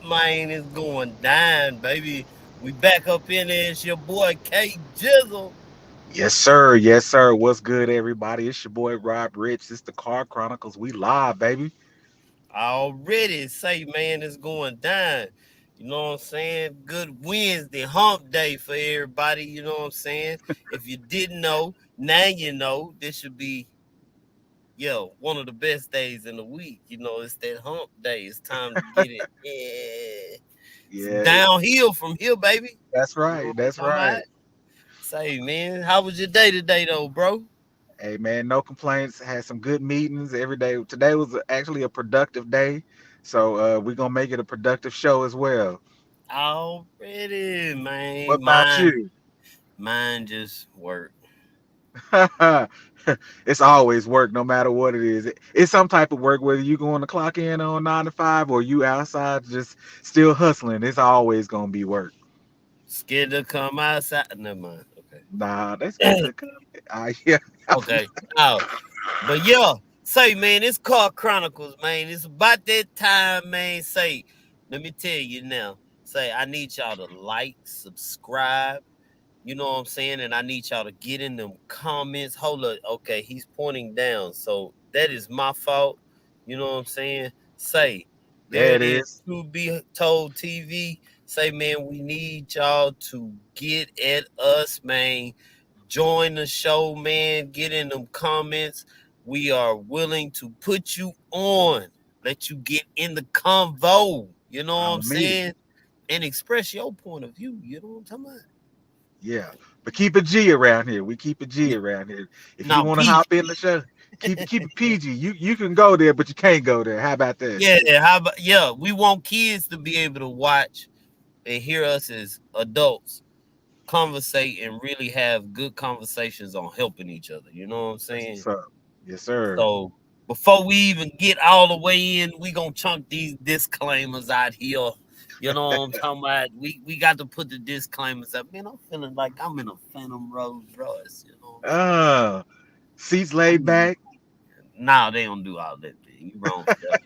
man? It's going down, baby. We back up in there. It's your boy K Jizzle. Yes, sir. Yes, sir. What's good, everybody? It's your boy Rob Rich. It's the Car Chronicles. We live, baby. Already say, man, it's going down. You know what I'm saying? Good Wednesday, hump day for everybody. You know what I'm saying? If you didn't know, now you know. This should be, one of the best days in the week. It's that hump day. It's time to get it. Yeah. It's Yeah, downhill from here, baby. that's You know right. what I'm That's talking about? right. Say, man, how was your day today, though, bro? Hey, man, no complaints. Had some good meetings every day. Today was actually a productive day, so we're gonna make it a productive show as well. Already, What man. about you? Mine just work. It's always work, no matter what it is. It's some type of work, whether you going to clock in on 9 to 5 or you outside just still hustling. It's always gonna be work. Scared to come outside. Never mind. Nah, that's good Okay. to come. Yeah. Okay. Oh, but yeah, say, man, it's Car Chronicles, man. It's about that time, man. Say, let me tell you now. Say, I need y'all to like, subscribe. You know what I'm saying? And I need y'all to get in them comments. Hold up. Okay, he's pointing down. So that is my fault. You know what I'm saying? Say, there There it it is. is. To be told TV. Say, man, we need y'all to get at us, man. Join the show, man. Get in them comments. We are willing to put you on. Let you get in the convo. You know what I'm On me. saying? And express your point of view. You know what I'm talking about? Yeah. But keep it G around here. We keep it G Yeah. around here. If you Now, want to PG. hop in the show, keep it PG. You can go there, but you can't go there. How about that? Yeah, how about we want kids to be able to watch and hear us as adults conversate and really have good conversations on helping each other. You know what I'm That's saying? what's up. Yes, sir. So before we even get all the way in, we gonna chunk these disclaimers out here. You know what I'm talking about? We got to put the disclaimers up. Man, I'm feeling like I'm in a Phantom Rolls Royce. You know what I'm saying? Uh, seats laid I'm, back. nah, they don't do all that. Thing. You wrong for that.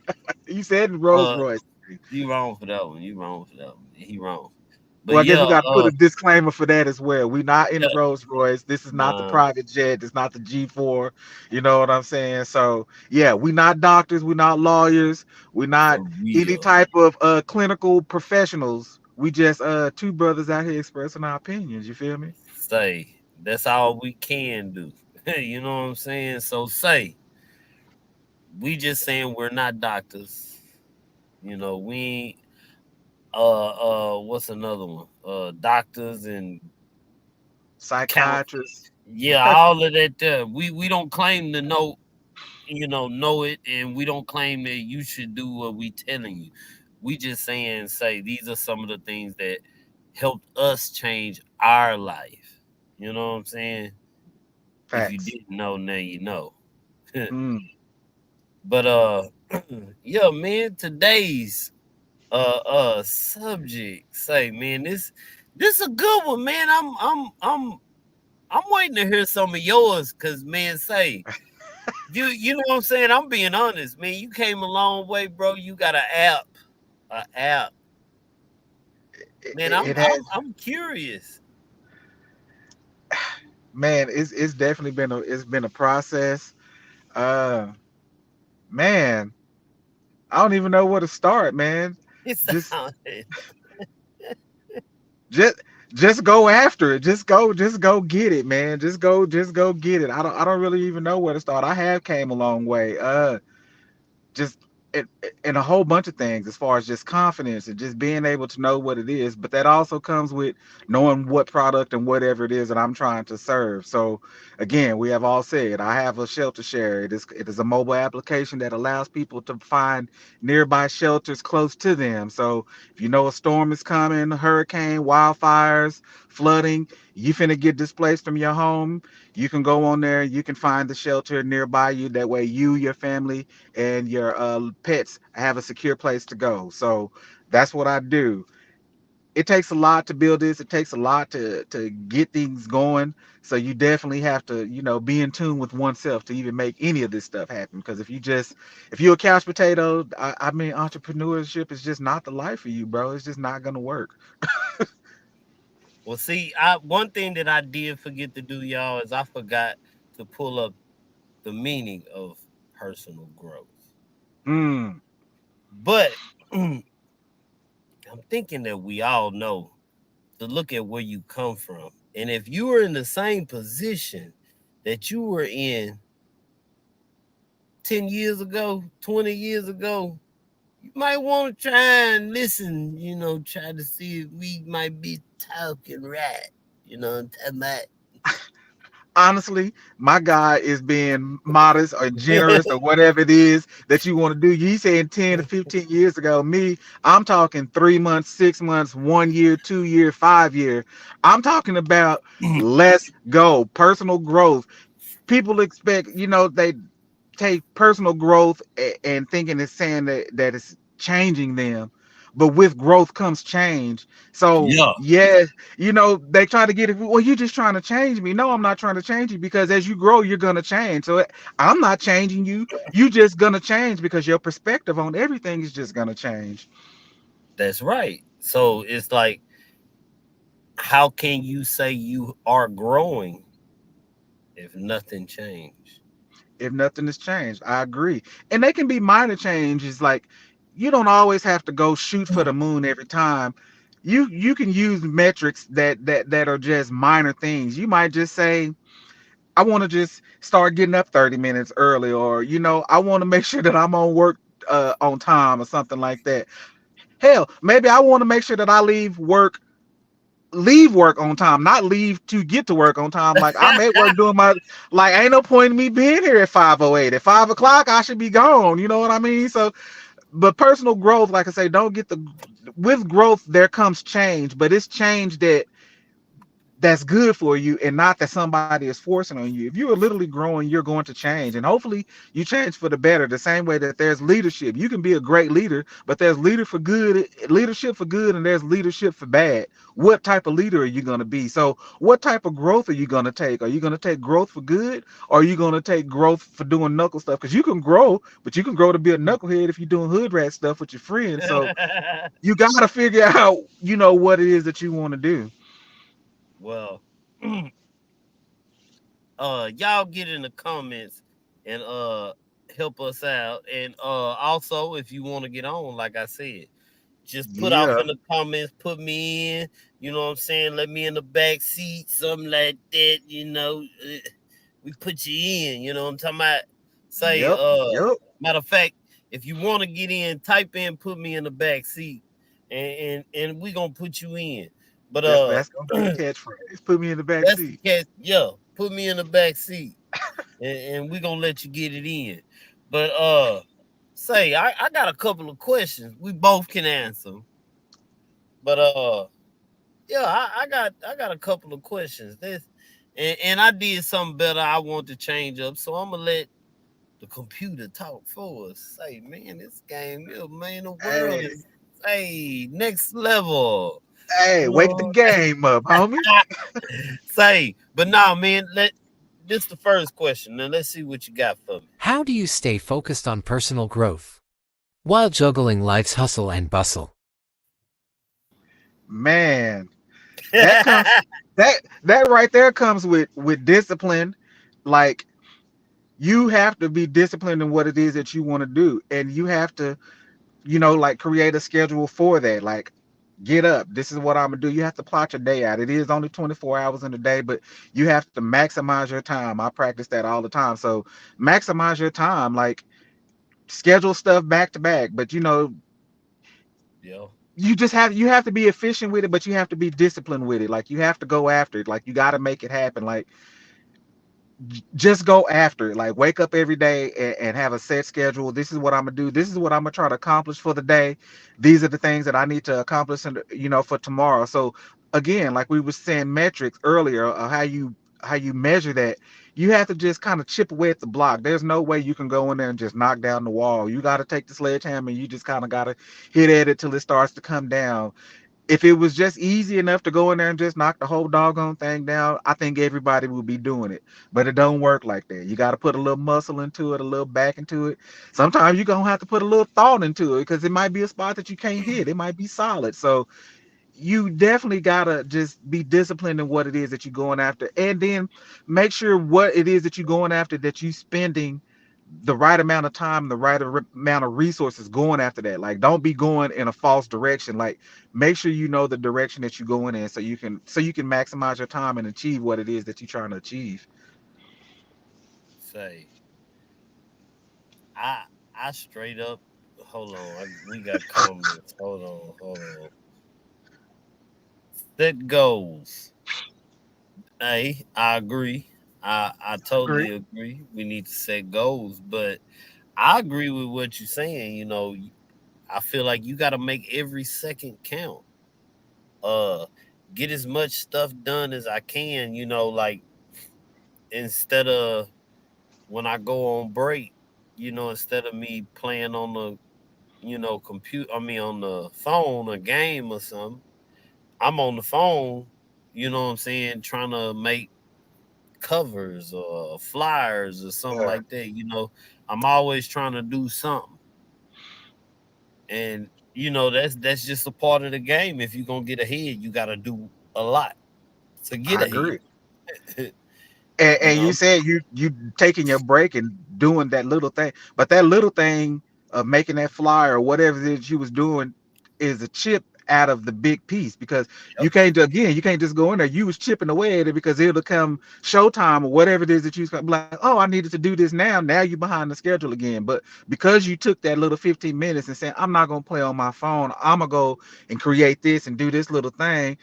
You said Rolls Uh, Royce. you wrong for that one. You wrong for that one. He wrong. But Well, I guess yeah, we got to put a disclaimer for that as well. We're not in yeah, the Rolls Royce. This is not the nah, private jet. It's not the G4. You know what I'm saying? So, yeah, we're not doctors. We're not lawyers. We're not for any real. type of clinical professionals. We just two brothers out here expressing our opinions. You feel me? Say that's all we can do. You know what I'm saying? So say we just saying we're not doctors. We ain't, what's another one? Doctors and counselors. Psychiatrists. Yeah, all of that there. We don't claim to know it, and we don't claim that you should do what we telling you. We just saying, say these are some of the things that helped us change our life. You know what I'm saying? If you Facts. didn't know, now you know. Mm. But yeah, man, today's subject, say, man, this a good one, man. I'm waiting to hear some of yours, cause man, say, you know what I'm saying? I'm being honest, man. You came a long way, bro. You got an app. Man, I'm It I'm has, I'm curious. man. It's definitely been a process. Uh, man, I don't even know where to start, man. It Just sounded just just go after it. Just go get it, man. Just go get it. I don't really even know where to start. I have came a long way. Just and a whole bunch of things as far as just confidence and just being able to know what it is, but that also comes with knowing what product and whatever it is that I'm trying to serve. So again, we have all said I have a shelter share. It is a mobile application that allows people to find nearby shelters close to them. So if you know a storm is coming, hurricane, wildfires, flooding, you finna get displaced from your home, you can go on there, you can find the shelter nearby you. That way you, your family, and your pets have a secure place to go. So that's what I do. it takes a lot to build this. It takes a lot to get things going. So you definitely have to, be in tune with oneself to even make any of this stuff happen. Because if you're a couch potato, I mean, entrepreneurship is just not the life for you, bro. It's just not gonna work. Well, see, I one thing that I did forget to do, y'all, is I forgot to pull up the meaning of personal growth. Mm, But I'm thinking that we all know to look at where you come from. And if you were in the same position that you were in 10 years ago, 20 years ago, you might want to try and listen, try to see if we might be talking right. You know what I'm talking about? honestly, my guy is being modest or generous or whatever it is that you want to do. You saying 10 to 15 years ago. Me, I'm talking 3 months, 6 months, 1 year, 2 year, 5 year. I'm talking about let's go. Personal growth. People expect, they take personal growth and thinking it's saying that it's changing them, but with growth comes change. So Yeah, yeah, they try to get it, well, you're just trying to change me. No, I'm not trying to change you, because as you grow you're gonna change. So I'm not changing you. You just gonna change because your perspective on everything is just gonna change. that's right. So it's like, how can you say you are growing if nothing changed? If nothing has changed, I agree. And they can be minor changes, like you don't always have to go shoot for the moon every time. You can use metrics that are just minor things. You might just say, I want to just start getting up 30 minutes early, or I want to make sure that I'm on work on time, or something like that. Hell, maybe I want to make sure that I leave work on time, not leave to get to work on time. Like I'm at work doing my, like ain't no point in me being here at 5:08. At 5 o'clock, I should be gone. You know what I mean? So, but personal growth, like I say, don't get the with growth there comes change, but it's change that's good for you, and not that somebody is forcing on you. If you are literally growing, you're going to change, and hopefully you change for the better. The same way that there's leadership, you can be a great leader, but there's leadership for good, and there's leadership for bad. What type of leader are you going to be? So what type of growth are you going to take? Are you going to take growth for good, or are you going to take growth for doing knuckle stuff? Because you can grow, but you can grow to be a knucklehead if you're doing hood rat stuff with your friends. So you got to figure out, what it is that you want to do. Well, y'all get in the comments and help us out. And also, if you want to get on, like I said, just put off Yeah. in the comments, put me in, you know what I'm saying? Let me in the back seat, something like that. We put you in, you know what I'm talking about? Say, Yep. Yep. matter of fact, if you want to get in, type in put me in the back seat, and we gonna put you in. But That's gonna be the catchphrase. Put me in the back that's the seat. catch. Yeah, put me in the back seat, and we gonna let you get it in. But say I got a couple of questions. We both can answer. But yeah, I got a couple of questions. And I did something better. I want to change up, so I'm gonna let the computer talk for us. Say, man, this game, man, the world Hey, is, next level. hey, You wake the know, game up, homie. say, but nah, man. This the first question. Now let's see what you got for How do you stay focused on personal growth while juggling life's hustle and bustle? Man, me. that comes that right there comes with discipline. Like you have to be disciplined in what it is that you want to do, and you have to, like create a schedule for that. Like get up. This is what I'm gonna do. You have to plot your day out. It is only 24 hours in a day, but you have to maximize your time. I practice that all the time. So maximize your time. Like schedule stuff back to back. But Yeah. you have to be efficient with it, but you have to be disciplined with it. Like you have to go after it. Like you got to make it happen. Like just go after it. Like wake up every day and have a set schedule. This is what I'm gonna do. This is what I'm gonna try to accomplish for the day. These are the things that I need to accomplish, for tomorrow. So again, like we were saying metrics earlier, how you measure that. You have to just kind of chip away at the block. There's no way you can go in there and just knock down the wall. You got to take the sledgehammer and you just kind of got to hit at it till it starts to come down. If it was just easy enough to go in there and just knock the whole doggone thing down, I think everybody would be doing it. But it don't work like that. You got to put a little muscle into it, a little back into it. Sometimes you're going to have to put a little thought into it because it might be a spot that you can't hit. It might be solid. So you definitely got to just be disciplined in what it is that you're going after. And then make sure what it is that you're going after that you spending the right amount of time, the right amount of resources going after that. Like, don't be going in a false direction. Like, make sure you know the direction that you're going in, so you can maximize your time and achieve what it is that you're trying to achieve. Say, I I straight up. Hold on, we got comments. Hold on. Set goals. Hey, I agree. I Agree. totally agree. We need to set goals, but I agree with what you're saying. I feel like you got to make every second count. Uh, get as much stuff done as I can. Like instead of when I go on break, instead of me playing on the compute. I mean on the phone, a game or something. I'm on the phone. You know what I'm saying? Trying to make covers or flyers or something Yeah, like that. I'm always trying to do something, and that's just a part of the game. If you're gonna get ahead, you got to do a lot to get I ahead. agree. And you you know, said you taking your break and doing that little thing, but that little thing of making that flyer or whatever it is you was doing is a chip out of the big piece because yep, you can't just go in there. You was chipping away at it because it'll come showtime or whatever it is that you was gonna be like, oh, I needed to do this now. Now you behind the schedule again. But because you took that little 15 minutes and said, I'm not gonna play on my phone, I'm gonna go and create this and do this little thing,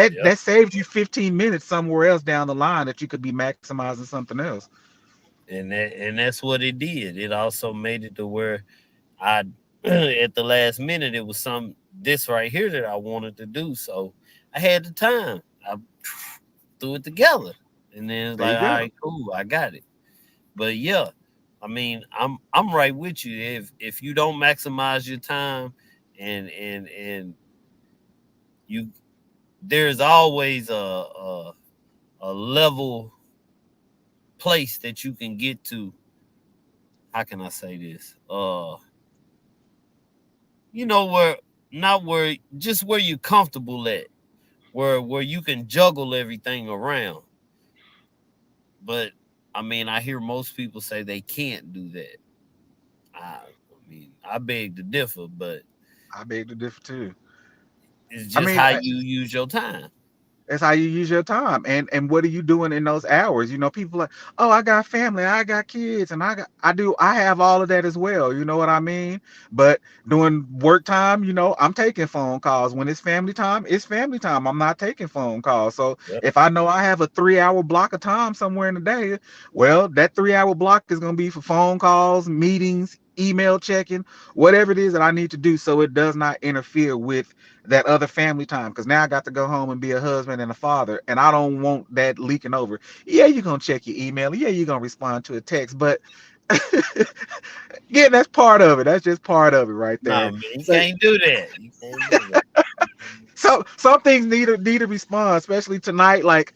yep. that saved you 15 minutes somewhere else down the line that you could be maximizing something else. And that's what it did. It also made it to where I at the last minute it was some this right here that I wanted to do. So I had the time. I threw it together. And then it's There like, you all go. right, cool, I got it. But yeah, I mean, I'm right with you. If you don't maximize your time and you there's always a level place that you can get to. How can I say this? Where not where just where you're comfortable at, where you can juggle everything around. But I mean, I hear most people say they can't do that. I mean, I beg to differ, but I beg to differ too. it's I just mean, how you use your time. that's how you use your time. And what are you doing in those hours? People like, oh, I got family, I got kids, and I have all of that as well. You know what I mean? But during work time, I'm taking phone calls. When it's family time, it's family time. I'm not taking phone calls. So Yep, if I know I have a 3 hour block of time somewhere in the day, well, that 3 hour block is gonna be for phone calls, meetings, email checking, whatever it is that I need to do so it does not interfere with that other family time, because now I got to go home and be a husband and a father, and I don't want that leaking over. Yeah, you're gonna check your email. Yeah, you're gonna respond to a text, but yeah, that's part of it. That's just part of it right no there. man, you So can't do that. You can't do that. some things need a response, especially tonight. Like,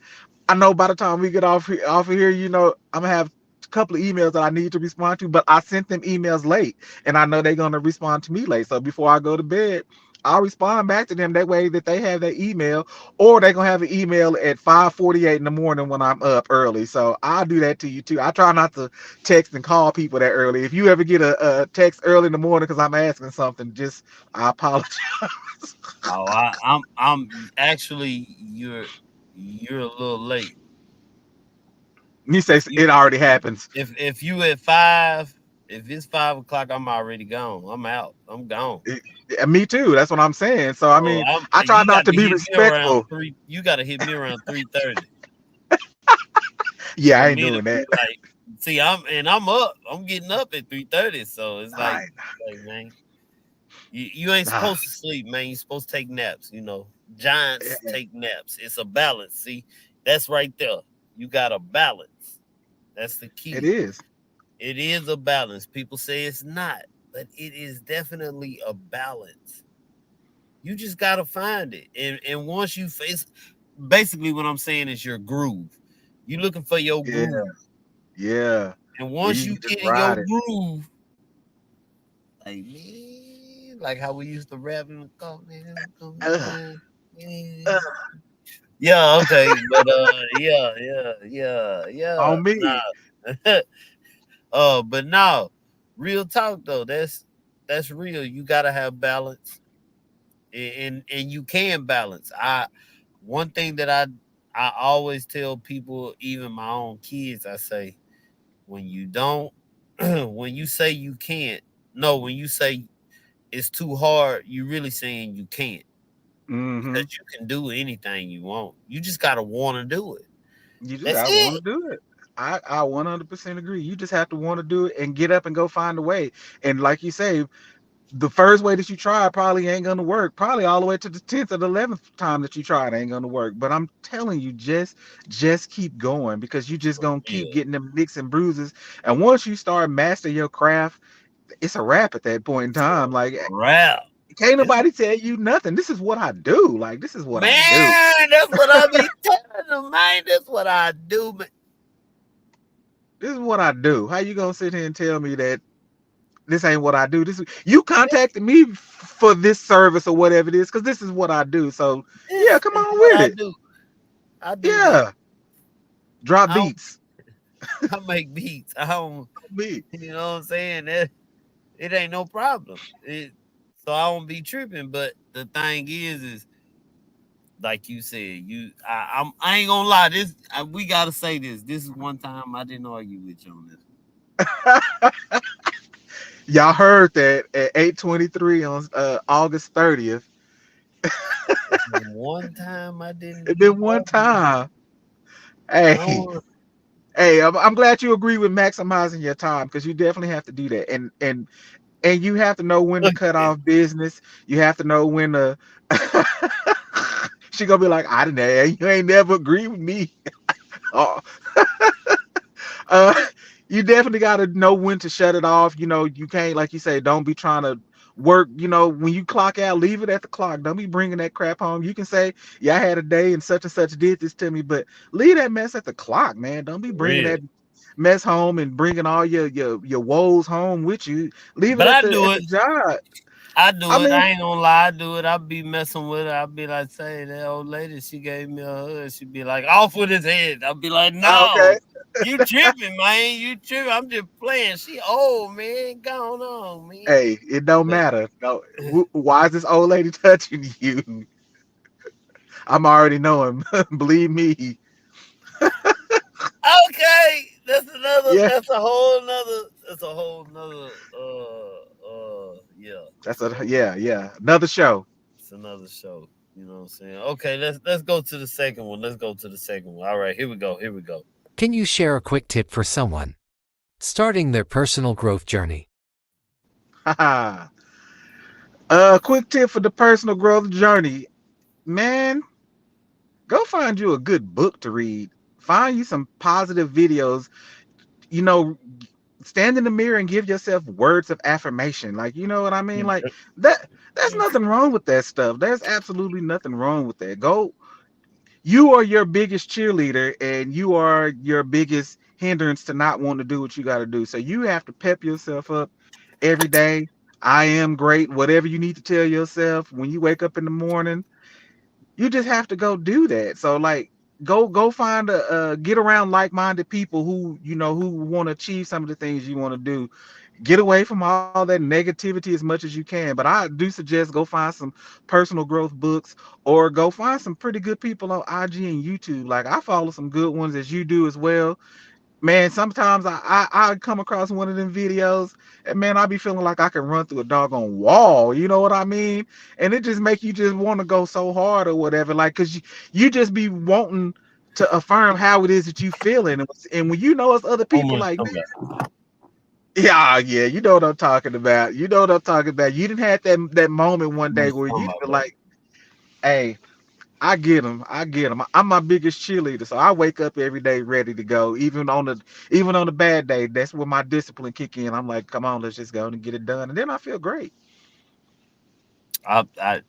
I know by the time we get off of here, I'm gonna have a couple of emails that I need to respond to, but I sent them emails late, and I know they're gonna respond to me late. So before I go to bed, I'll respond back to them that way that they have their email, or they're gonna have an email at 5:48 in the morning when I'm up early. So I'll do that to you too. I try not to text and call people that early. If you ever get a text early in the morning because I'm asking something, just I apologize. Oh, I'm actually you're a little late. You say If you it already happens. if you at 5, if it's 5 o'clock, I'm already gone. I'm out. I'm gone. Me too. That's what I'm saying. So I So mean, I try you not got to to be hit me around respectful. 3. You got to hit me around 3:30 Yeah, for I ain't me to doing be that. like, see, I'm up. I'm getting up at 3:30. So I it's like, man, you ain't ah, supposed to sleep, man. You supposed to take naps. Giants take naps. It's a balance. See, that's right there. You got a balance. That's the it key. is. It is a balance. People say it's not, but it is definitely a balance. You just gotta find it. And once you face, basically what I'm saying is your groove. You looking for your Yeah, groove. yeah. And Where once you you can just get in your ride it. groove, like man, like how we used to rap in the car, man, it was going Uh, down. uh, Man. Yeah, okay. But yeah, yeah. on me. Nah. But no, real talk though, that's real. You gotta have balance. And you can balance. One thing that I always tell people, even my own kids, I say, when you don't when you say you can't, no, when you say it's too hard, you really saying you can't. Hmm. Because you can do anything you want. You just gotta want to do it. You just That's gotta want it. to do it. I 100% agree. You just have to want to do it and get up and go find a way. And like you say, the first way that you try probably ain't gonna work. Probably all the way to the 10th or the 11th time that you try it ain't gonna work. But I'm telling you, just keep going because you just gonna keep Yeah. getting them nicks and bruises. And once you start mastering your craft, it's a wrap at that point in time. Like Rap. can't It's nobody tell you nothing. This is what I do. Like this is what I do. man, that's what I be telling them, man. That's what I do, man. This is what I do. How you gonna sit here and tell me that this ain't what I do? You contacted me for this service or whatever it is, because this is what I do. So yeah, This come is on what with I it. do. I do that. Yeah, drop I don't, beats. I make beats. I don't, Me. you know what I'm saying? That it ain't no problem. So I won't be tripping. But the thing is like you said, I ain't gonna lie. We gotta say this. This is one time I didn't argue with you on this. Y'all heard that at 8:23 on August 30th. This is one time I didn't It been one argue. time. I Hey, don't. hey, I'm glad you agree with maximizing your time because you definitely have to do that. And you have to know when to Look cut at off business. You have to know when to. She gonna be like, I didn't. You ain't never agree with me. Oh, uh, you definitely got to know when to shut it off. You can't, like you say, don't be trying to work. When you clock out, leave it at the clock. Don't be bringing that crap home. You can say, yeah, I had a day and such did this to me, but leave that mess at the clock, man. Don't be for bringing real. that mess home and bringing all your woes home with you. Leave it But at I the do at it. the job. I I do it. mean, I ain't gonna lie. I do it. I be messing with her. I be like, say that old lady. She gave me a hug. She be like, off with his head. I'll be like, okay. no, you tripping, man. You tripping. I'm just playing. She old man. Going on, man. Hey, it don't But matter. No, why is this old lady touching you? I'm already knowing. Believe me. okay, that's another. Yeah, That's a whole nother. That's a whole nother. Yeah. that's It's a a whole. yeah. Another show. It's another show. You know what I'm saying? Okay, let's go to the second one. Let's go to the second one. All right, here we go. Here we go. Can you share a quick tip for someone starting their personal growth journey? Haha. Quick tip for the personal growth journey, man. Go find you a good book to read. Find you some positive videos. You know, stand in the mirror and give yourself words of affirmation. Like, you know what I mean? Like that. There's nothing wrong with that stuff. There's absolutely nothing wrong with that. Go. You are your biggest cheerleader and you are your biggest hindrance to not wanting to do what you got to do. So you have to pep yourself up every day. I am great. Whatever you need to tell yourself when you wake up in the morning, you just have to go do that. So like go find a get around like-minded people who want to achieve some of the things you want to do. Get away from all that negativity as much as you can. But I do suggest go find some personal growth books or go find some pretty good people on IG and YouTube. Like I follow some good ones as you do as well. Man, sometimes I come across one of them videos and man, I be feeling like I can run through a doggone wall. You know what I mean? And it just make you just want to go so hard or whatever. Like, cause you just be wanting to affirm how it is that you feeling. And when you know it's other Oh people my, like, come man, back. yeah, you know what I'm talking about. You know what I'm talking about. You didn't have that moment one What day you where talking you about, feel bro? like, hey, I get them. I get them. I'm my biggest cheerleader, so I wake up every day ready to go. Even on the bad day, that's when my discipline kick in. I'm like, come on, let's just go and get it done, and then I feel great. I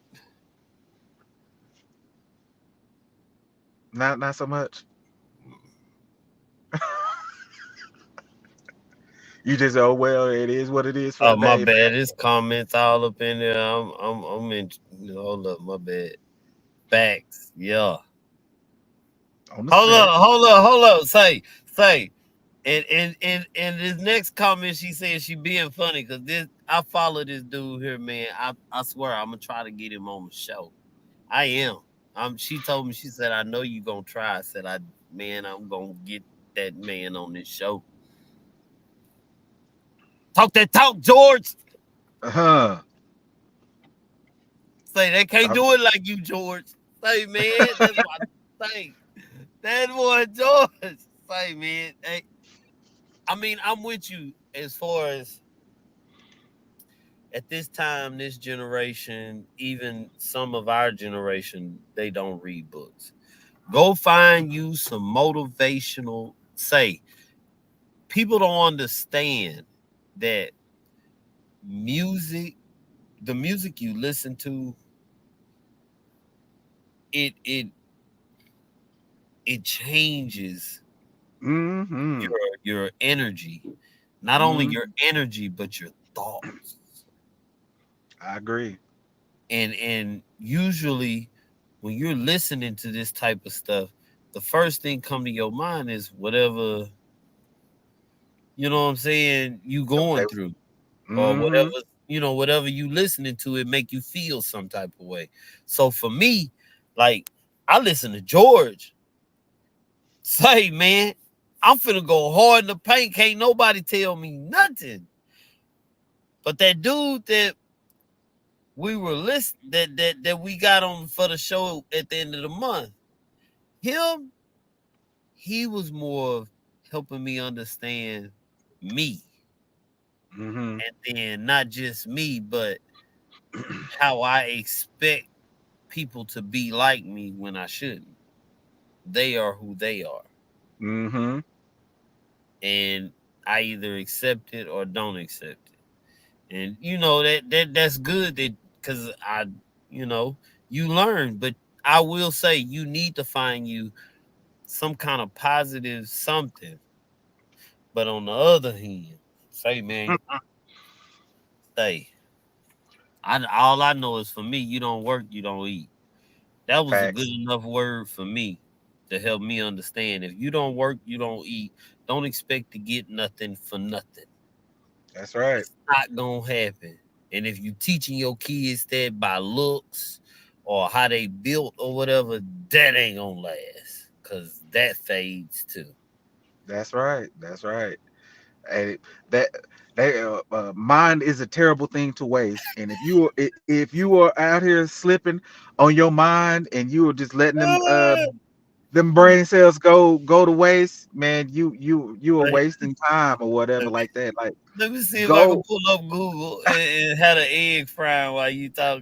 Not so much. You just, oh well, it is what it is for Oh, the my day, bad. There's comments all up in there. I'm in. Hold up, my bad. Facts. Yeah. man. On the Hold up, set. hold up, hold up. Say. And this next comment, she said she being funny because this I follow this dude here, man. I swear I'm gonna try to get him on the show. I am. She told me, she said, I know you gonna try. I said, I'm gonna get that man on this show. Talk that talk, George. Uh-huh. Say they can't Talk do it like you, George. Say, man, that's what I say. That boy George. Say, man. Hey, I mean, I'm with you as far as at this time, this generation, even some of our generation, they don't read books. Go find you some motivational. Say, people don't understand that music, the music you listen to, it it changes mm-hmm. your energy. Not only your Mm, energy, but your thoughts. I agree. And usually when you're listening to this type of stuff, the first thing come to your mind is whatever, you know what I'm saying, you They, going through, or whatever, mm-hmm. whatever you listening to, it make you feel some type of way. So for me, like, I listen to George. Say, man, I'm finna go hard in the paint. Can't nobody tell me nothing. But that dude that we were listening, that we got on for the show at the end of the month, him, he was more of helping me understand me, Mm-hmm. and then not just me, but how I expect people to be like me when I shouldn't. They are who they are, Mm-hmm. and I either accept it or don't accept it. And that's good, that because you know you learn. But I will say, you need to find you some kind of positive something. But on the other hand, say, man, say, all I know is, for me, you don't work, you don't eat. That was a good Facts. enough word for me to help me understand. If you don't work, you don't eat. Don't expect to get nothing for nothing. That's right. It's not gonna happen. And if you teaching your kids that by looks or how they built or whatever, that ain't gonna last, cause that fades too. That's right. That's right. And that mind is a terrible thing to waste. And if you are out here slipping on your mind and you are just letting them brain cells go to waste, man, you are Like, wasting time or whatever let me like that. Like let me see if I can go. pull up Google and had an egg frying while you talking.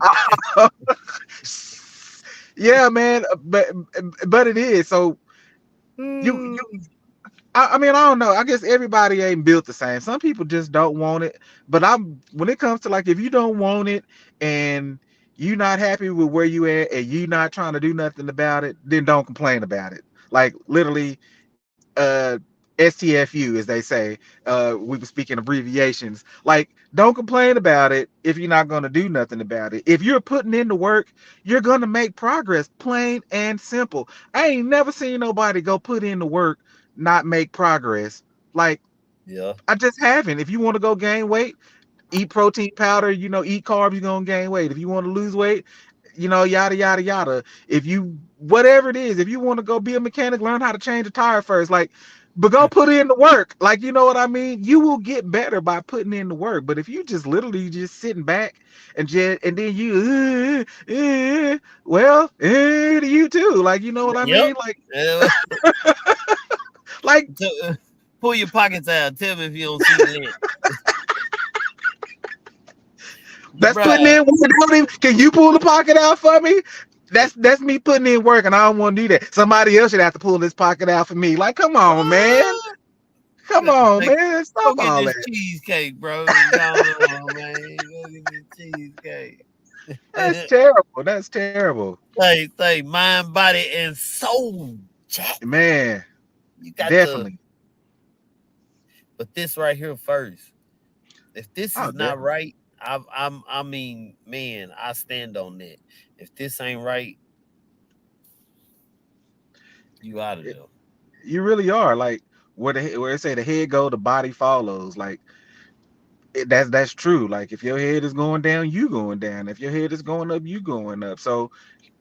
Yeah, man, but it is. So you I mean, I don't know. I guess everybody ain't built the same. Some people just don't want it. But I'm when it comes to, like, if you don't want it and you not happy with where you at and you not trying to do nothing about it, then don't complain about it. Like, literally, uh STFU, as they say. We were speaking abbreviations. Like, don't complain about it if you're not gonna do nothing about it. If you're putting in the work, you're gonna make progress, plain and simple. I ain't never seen nobody go put in the work, not make progress. Like, Yeah. I just haven't. If you want to go gain weight, eat protein powder, eat carbs, you're gonna gain weight. If you want to lose weight, yada yada yada. If you whatever it is, if you want to go be a mechanic, learn how to change a tire first. Like, but go put in the work. Like, you know what I mean? You will get better by putting in the work. But if you just literally just sitting back and then you well, to you too. Like, you know what I Yep. mean? Uh, Like Pull your pockets out. Tell me if you don't see lint. that's putting Bruh. in work. Can you pull the pocket out for me? That's me putting in work, and I don't want to do that. Somebody else should have to pull this pocket out for me. Like, come on, man. What? Come on, Take, man. go Stop get all this that. cheesecake, bro, and go on, man. Go get this cheesecake. That's terrible. That's terrible. Say mind, body, and soul. Jack. Man, You got to, definitely. but this right here first. If this Oh, is not definitely. right, I mean, man, I stand on that. If this ain't right, you out of It- there. you really are like where they say the head go, the body follows. Like that's true. Like if your head is going down, you going down. If your head is going up, you going up. So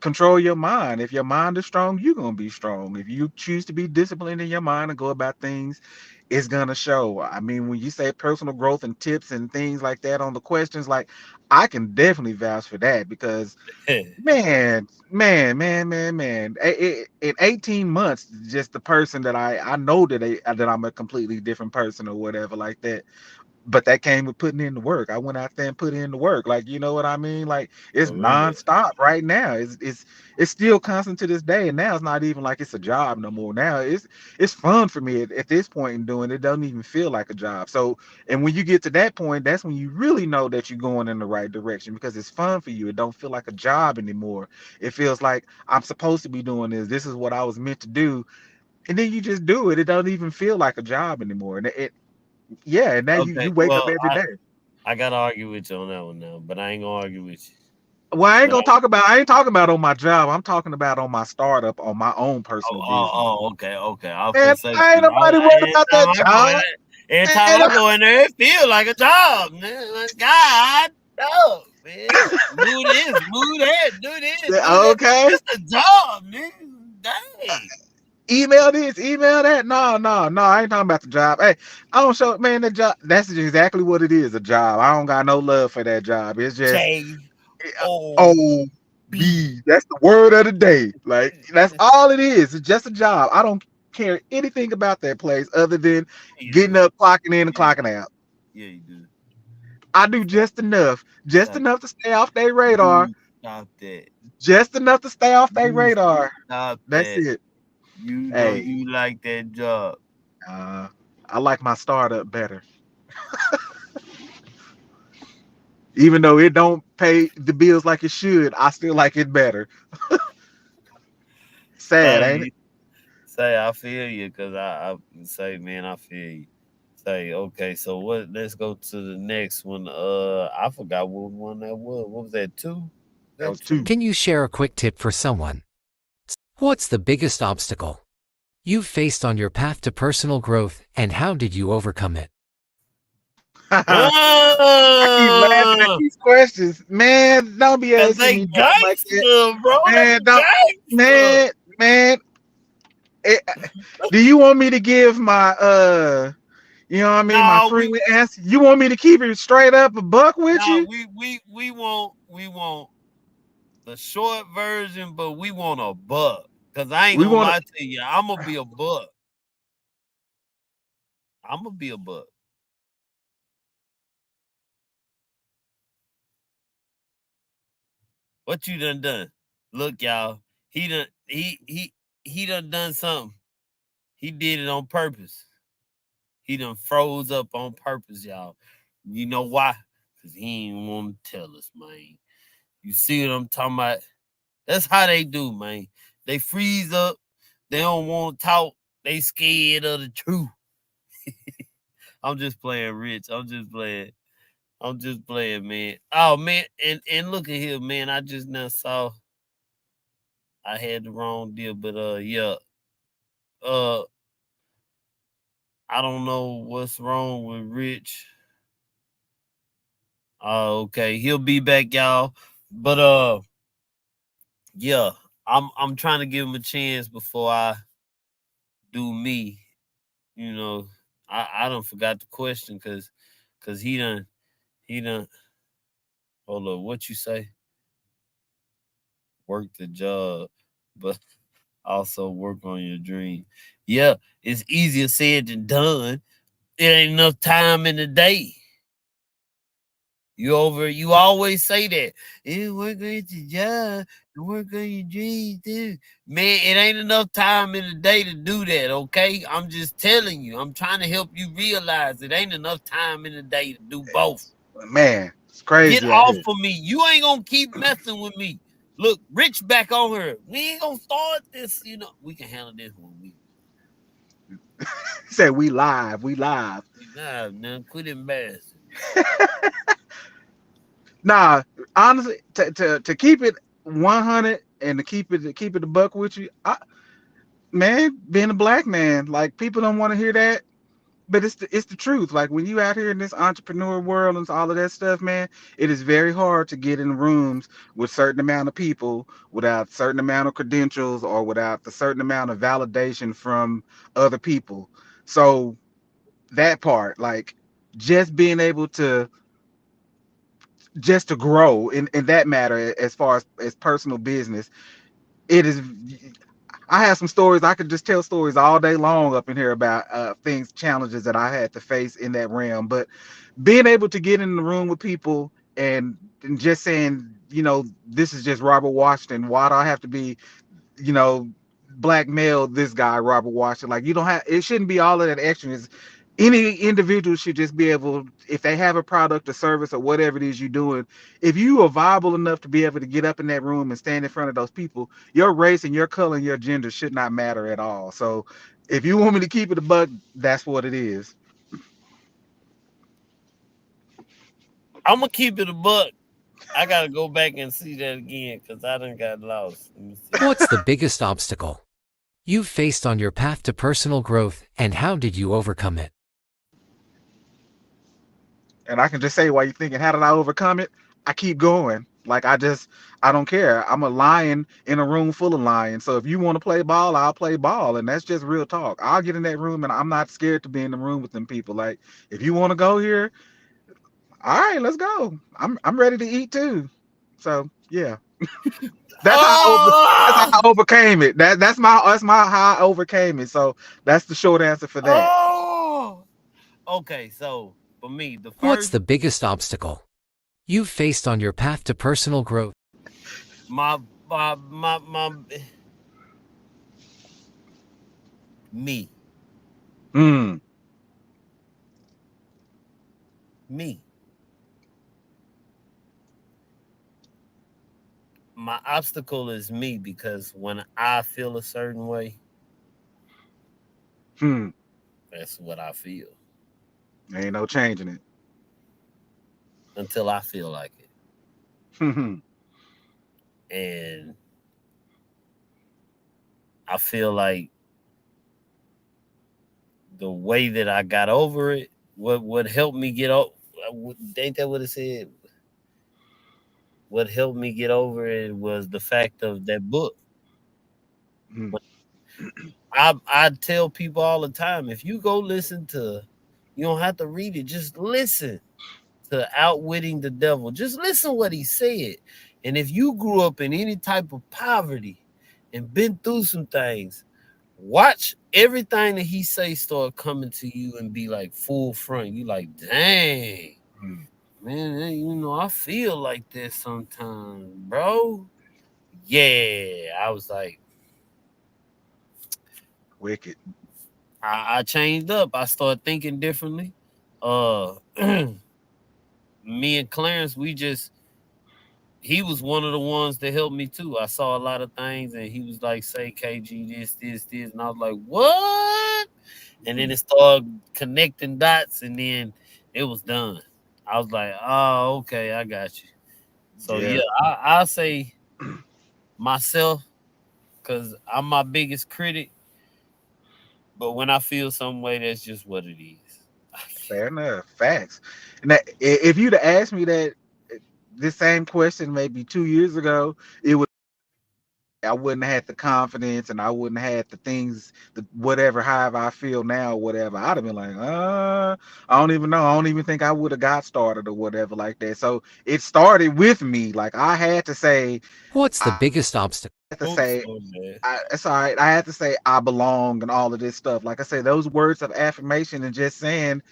control your mind. If your mind is strong, you're gonna be strong. If you choose to be disciplined in your mind and go about things, it's gonna show. I mean, when you say personal growth and tips and things like that on the questions, like I can definitely vouch for that because man. In 18 months, just the person that I know that I'm a completely different person or whatever like that, but that came with putting in the work. I went out there and put in the work. Like, you know what I mean? Like it's For real. nonstop right now. It's still constant to this day. And now it's not even like it's a job no more. Now it's fun for me at this point in doing it. It doesn't even feel like a job. So and when you get to that point, that's when you really know that you're going in the right direction because it's fun for you. It don't feel like a job anymore. It feels like I'm supposed to be doing this. This is what I was meant to do. And then you just do it. It doesn't even feel like a job anymore. And yeah, and now you Okay, wake up well, every day. I gotta argue with you on that one now, but I ain't gonna argue with you. Well, But I ain't talking about on my job. I'm talking about on my startup, on my own personal business. okay, okay. I was Man, finna say, I ain't 'cause nobody worried every about time that I go in job. there, every time Ain't I go in there, it feel like a job, man. Like, God, no, man. Move this, move that, do this, do that. okay. It's a job, man. Dang. Email this, email that. No. I ain't talking about the job. Hey, I don't show man the job. That's exactly what it is, a job. I don't got no love for that job. It's just J O O B. B. That's the word of the day. Like that's all it is. It's just a job. I don't care anything about that place other than You getting do. up, clocking in, and Yeah, clocking out. yeah, you do. I do just Stop, enough to stay off their radar, you stop that. just enough to stay off their You radar. stop That's that. it. You know Hey, you like that job. uh, I like my startup better, even though it don't pay the bills like it should. I still like it better. Sad, ain't it? Hey, say I feel you because I say, man, I feel you. Say, okay, so what? Let's go to the next one. I forgot what one that was. What was that? Two? That That was two. two? Can you share a quick tip for someone? What's the biggest obstacle you've faced on your path to personal growth, and how did you overcome it? I keep laughing at Ah, these questions, man. Don't be cause asking they me nothing like that, gangster, bro. man. They Don't, gangster. man. Eh, do you want me to give my you know what I mean, my No, free answer? You want me to keep it straight up a buck with no, you? we want the short version, but we want a buck. Cause I ain't We gonna want lie to you, I'm gonna be a buck. I'm gonna be a buck. What you done? Look, y'all. He done something. He did it on purpose. He done froze up on purpose, y'all. You know why? Cause he ain't want to tell us, man. You see what I'm talking about? That's how they do, man. They freeze up. They don't want to talk. They scared of the truth. I'm just playing, Rich. I'm just playing. I'm just playing, man. Oh man, and look at here, man. I just now saw I had the wrong deal, but yeah. Uh I don't know what's wrong with Rich. Okay, he'll be back, y'all. But yeah, I'm trying to give him a chance before I do me. You know, I don't forgot the question because he done hold up, what you say? Work the job, but also work on your dream. Yeah, it's easier said than done. It ain't enough time in the day. You always say that. You work on your job, you work on your dreams too. Man, it ain't enough time in the day to do that, okay? I'm just telling you. I'm trying to help you realize it ain't enough time in the day to do both. man. It's Get crazy out off here. of me. You ain't gonna keep messing with me. Look, Rich back on her. We ain't gonna start this. We can handle this when we He said we live, we live. nah, man. Quit embarrassing me. Nah, honestly, to keep it 100 and to keep it a buck with you, man, being a black man, like people don't want to hear that, but it's the truth. Like when you out here in this entrepreneur world and all of that stuff, man, it is very hard to get in rooms with certain amount of people without certain amount of credentials or without the certain amount of validation from other people. So that part, like just being able to just to grow in that matter as far as personal business, it is. I have some stories. I could just tell stories all day long up in here about things, challenges that I had to face in that realm. But being able to get in the room with people and just saying, this is just Robert Washington. Why do I have to be, you know, blackmail this guy, Robert Washington? Like you don't have. It shouldn't be all of that extra. Any individual should just be able, if they have a product or service or whatever it is you're doing, if you are viable enough to be able to get up in that room and stand in front of those people, your race and your color and your gender should not matter at all. So if you want me to keep it a buck, that's what it is. I'm gonna keep it a buck. I gotta go back and see that again because I done got lost. Let me see. What's the biggest obstacle you've faced on your path to personal growth, and how did you overcome it? And I can just say, while you're thinking, how did I overcome it? I keep going. Like I don't care. I'm a lion in a room full of lions. So if you want to play ball, I'll play ball, and that's just real talk. I'll get in that room, and I'm not scared to be in the room with them people. Like if you want to go here, all right, let's go. I'm ready to eat too. So yeah, that's how that's how Oh, I overcame it. That's my how I overcame it. So that's the short answer for that. oh. Okay, so for me, the What's first the biggest obstacle you've faced on your path to personal growth? my my me Hmm. me my obstacle is me because when I feel a certain way, Hmm. that's what I feel Ain't no changing it. until I feel like it. Hmm. And I feel like the way that I got over it, what helped me get over, ain't that what it said? What helped me get over it was the fact of that book. Hmm. I tell people all the time, if you go listen to, you don't have to read it, just listen to Outwitting the Devil. Just listen what he said. And if you grew up in any type of poverty and been through some things, watch everything that he say start coming to you and be like full front. You like, dang, Hmm. man, I feel like this sometimes, bro. Yeah. I was like, Wicked. I changed up. I started thinking differently. Uh Me and Clarence, he was one of the ones that helped me too. I saw a lot of things and he was like, say KG this, and I was like, what? And then Hmm. it started connecting dots and then it was done. I was like, oh, okay, I got you. So yeah, Yeah. I'll say myself because I'm my biggest critic. But when I feel some way, that's just what it is. Fair enough. Facts. And that, if you'd have asked me that this same question maybe 2 years ago, it would I wouldn't have had the confidence and I wouldn't have had the things, the whatever, however I feel now, or whatever. I'd have been like, I don't even know. I don't even think I would have got started or whatever like that. So it started with me. Like I had to say, What's the I biggest obstacle? had to Oops, say, oh man. it's all right. I had to say I belong and all of this stuff. Like I say, those words of affirmation and just saying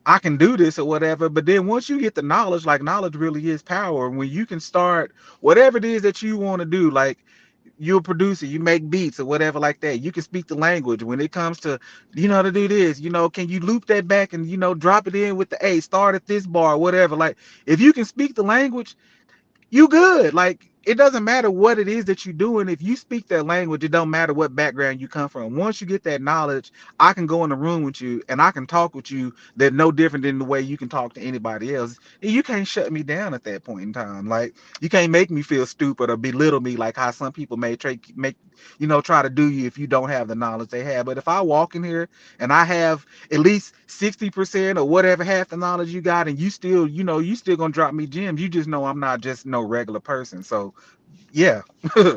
I can do this or whatever. But then once you get the knowledge, like knowledge really is power. When you can start whatever it is that you want to do, like you're a producer, you make beats or whatever like that. You can speak the language. When it comes to, to do this, can you loop that back and drop it in with the A, start at this bar, whatever. Like if you can speak the language, you good. Like it doesn't matter what it is that you're doing. If you speak that language, it don't matter what background you come from. Once you get that knowledge, I can go in the room with you and I can talk with you that no different than the way you can talk to anybody else. And you can't shut me down at that point in time. Like you can't make me feel stupid or belittle me like how some people may try to do you if you don't have the knowledge they have. But if I walk in here and I have at least 60% or whatever half the knowledge you got, and you still gonna drop me gems. You just know I'm not just no regular person. So yeah. I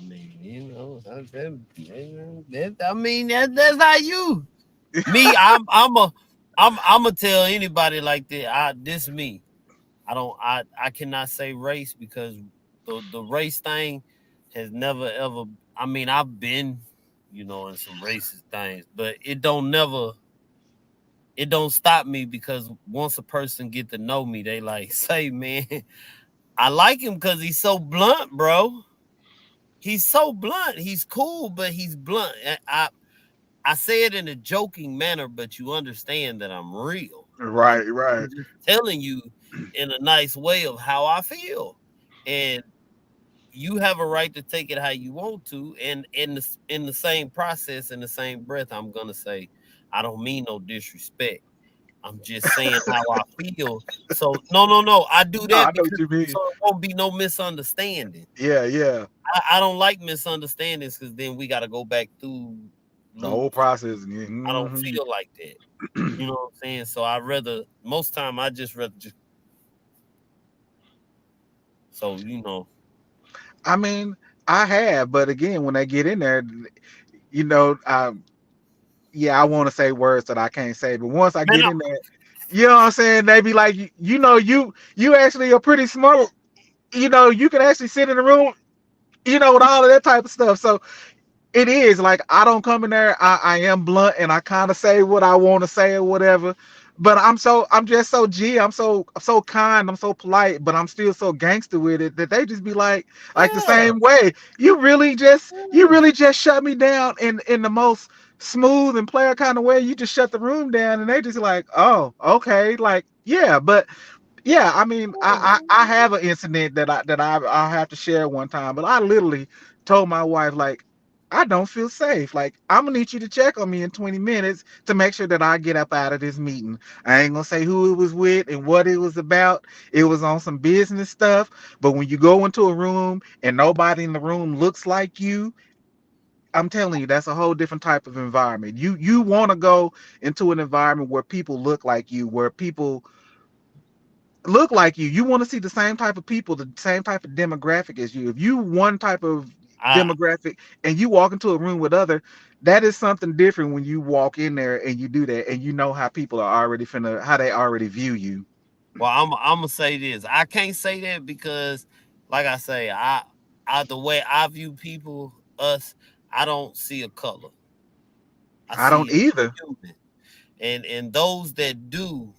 mean, I mean that's not you. Me, I'm gonna tell anybody like that. This me. I cannot say race because the race thing has never ever. I mean, I've been, in some racist things, but it don't stop me because once a person get to know me, they like say, man, I like him because he's so blunt, bro. He's so blunt. He's cool, but he's blunt. I say it in a joking manner, but you understand that I'm real. I'm, Right, right. I'm just telling you in a nice way of how I feel, and you have a right to take it how you want to. And in the same process, in the same breath, I'm gonna say I don't mean no disrespect. I'm just saying how I feel. So no, no, no. I do No, I that know what because you mean. so it won't be no misunderstanding. Yeah, yeah. I don't like misunderstandings because then we got to go back through The whole loops. process. I don't Hmm. feel like that. You know what I'm saying? So I rather most time I just rather just so I mean, I have, but again, when I get in there, you know, I yeah, I want to say words that I can't say, but once I man. get in there, you know what I'm saying? They be like, you actually are pretty smart. You can actually sit in the room, with all of that type of stuff. So it is like I don't come in there. I am blunt and I kind of say what I want to say or whatever. But I'm just so I'm so kind, I'm so polite, but I'm still so gangster with it that they just be like the Yeah, same way. You yeah. really just shut me down in the most smooth and player kind of way. You just shut the room down and they just like, oh, okay, like yeah, but yeah, I mean, I have an incident that I have to share one time, but I literally told my wife like, I don't feel safe. Like I'm gonna need you to check on me in 20 minutes to make sure that I get up out of this meeting. I ain't gonna say who it was with and what it was about. It was on some business stuff. But when you go into a room and nobody in the room looks like you, I'm telling you, that's a whole different type of environment. You want to go into an environment where people look like you, where people look like you. You want to see the same type of people, the same type of demographic as you. If you one type of I demographic and you walk into a room with other, that is something different when you walk in there and you do that and you know how people are already finna how they already view you. well, I'm gonna say this. I can't say that because, like I say, the way I view people, us, I don't see a color. I I don't see either. a human, and those that do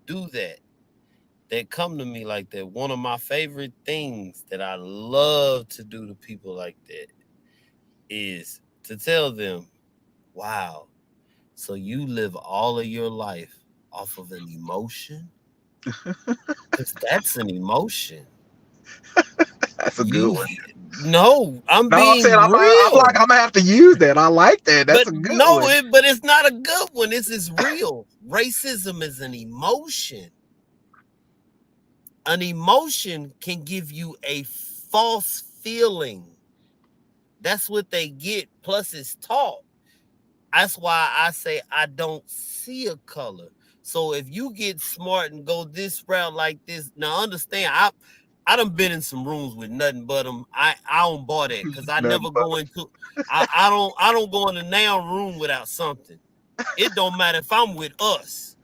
that, that come to me like that. One of my favorite things that I love to do to people like that is to tell them, "Wow, so you live all of your life off of an emotion? Because that's an emotion. That's a good You one. no, I'm No, I'm saying being I'm like real. I'm gonna have to use that. I like that. That's But a good no, one. but it's not a good one. This is real. Racism is an emotion. An emotion can give you a false feeling. That's what they get. Plus, it's taught. That's why I say I don't see a color. So if you get smart and go this route like this, now understand I done been in some rooms with nothing but them. I don't buy that because I Nothing never but go into I don't go in the now room without something. It don't matter if I'm with us.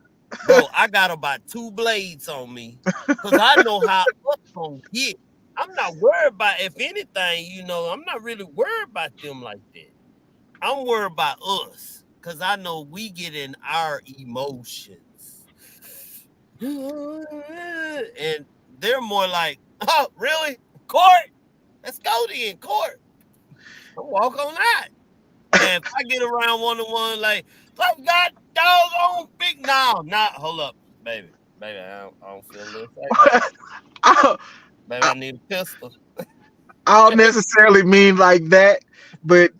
Bro, I got about two blades on me because I know how us gonna get. I'm not worried about if anything, I'm not really worried about them like that. I'm worried about us because I know we get in our emotions. And they're more like, oh, really? Court? guilty in court, I walk on out. Now, if I get around one to one, like, some god doggone big, no, not, hold up, baby, I don't feel a little safe, baby. I, Baby, I, I need a pistol. I don't necessarily mean like that, but